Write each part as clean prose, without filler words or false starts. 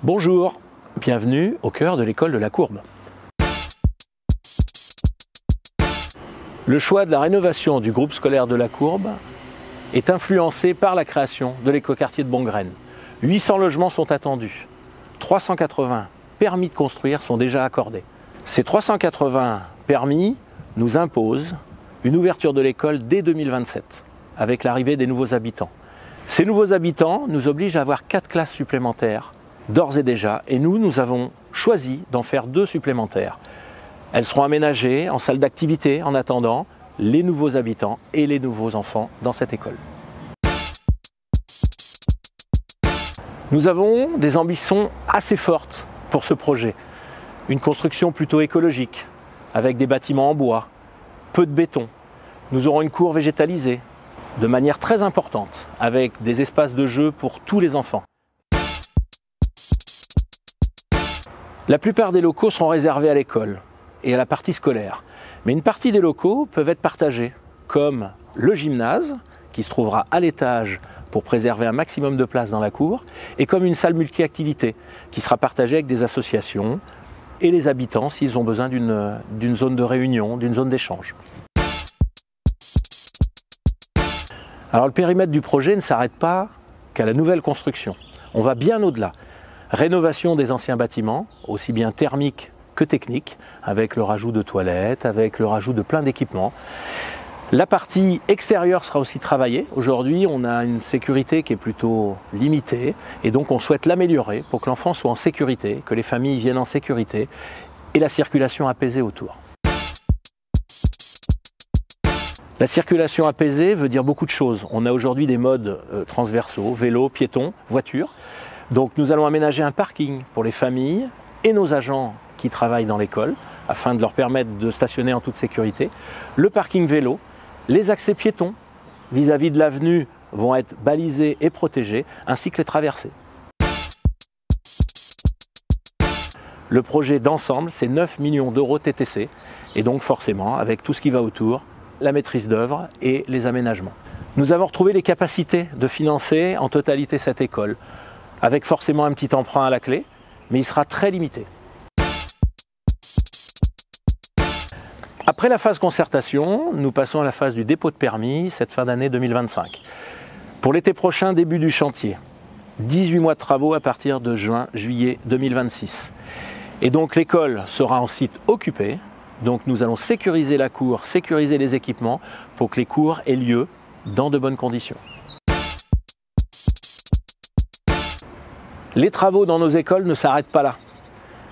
Bonjour, bienvenue au cœur de l'école de la Courbe. Le choix de la rénovation du groupe scolaire de la Courbe est influencé par la création de l'écoquartier de Bongraine. 800 logements sont attendus, 380 permis de construire sont déjà accordés. Ces 380 permis nous imposent une ouverture de l'école dès 2027, avec l'arrivée des nouveaux habitants. Ces nouveaux habitants nous obligent à avoir 4 classes supplémentaires, d'ores et déjà, et nous avons choisi d'en faire 2 supplémentaires. Elles seront aménagées en salle d'activité en attendant les nouveaux habitants et les nouveaux enfants dans cette école. Nous avons des ambitions assez fortes pour ce projet. Une construction plutôt écologique, avec des bâtiments en bois, peu de béton. Nous aurons une cour végétalisée, de manière très importante, avec des espaces de jeu pour tous les enfants. La plupart des locaux seront réservés à l'école et à la partie scolaire. Mais une partie des locaux peuvent être partagés, comme le gymnase, qui se trouvera à l'étage pour préserver un maximum de place dans la cour, et comme une salle multi-activités, qui sera partagée avec des associations et les habitants s'ils ont besoin d'une zone de réunion, d'une zone d'échange. Alors le périmètre du projet ne s'arrête pas qu'à la nouvelle construction. On va bien au-delà. Rénovation des anciens bâtiments, aussi bien thermiques que techniques, avec le rajout de toilettes, avec le rajout de plein d'équipements. La partie extérieure sera aussi travaillée. Aujourd'hui, on a une sécurité qui est plutôt limitée et donc on souhaite l'améliorer pour que l'enfant soit en sécurité, que les familles viennent en sécurité et la circulation apaisée autour. La circulation apaisée veut dire beaucoup de choses. On a aujourd'hui des modes transversaux, vélo, piétons, voitures. Donc nous allons aménager un parking pour les familles et nos agents qui travaillent dans l'école afin de leur permettre de stationner en toute sécurité. Le parking vélo, les accès piétons vis-à-vis de l'avenue vont être balisés et protégés, ainsi que les traversées. Le projet d'ensemble, c'est 9 millions d'euros TTC et donc forcément avec tout ce qui va autour, la maîtrise d'œuvre et les aménagements. Nous avons retrouvé les capacités de financer en totalité cette école, avec forcément un petit emprunt à la clé, mais il sera très limité. Après la phase concertation, nous passons à la phase du dépôt de permis, cette fin d'année 2025. Pour l'été prochain, début du chantier. 18 mois de travaux à partir de juin-juillet 2026. Et donc l'école sera en site occupé, donc nous allons sécuriser la cour, sécuriser les équipements pour que les cours aient lieu dans de bonnes conditions. Les travaux dans nos écoles ne s'arrêtent pas là.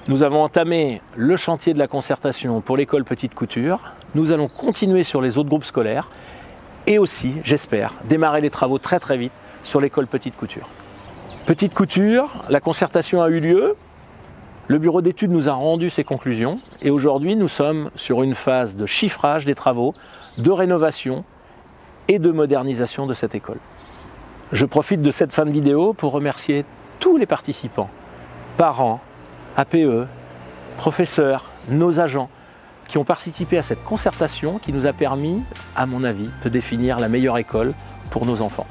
Nous avons entamé le chantier de la concertation pour l'école Petite Couture. Nous allons continuer sur les autres groupes scolaires et aussi, j'espère, démarrer les travaux très vite sur l'école Petite Couture. Petite Couture, la concertation a eu lieu. Le bureau d'études nous a rendu ses conclusions et aujourd'hui nous sommes sur une phase de chiffrage des travaux, de rénovation et de modernisation de cette école. Je profite de cette fin de vidéo pour remercier tous les participants, parents, APE, professeurs, nos agents, qui ont participé à cette concertation qui nous a permis, à mon avis, de définir la meilleure école pour nos enfants.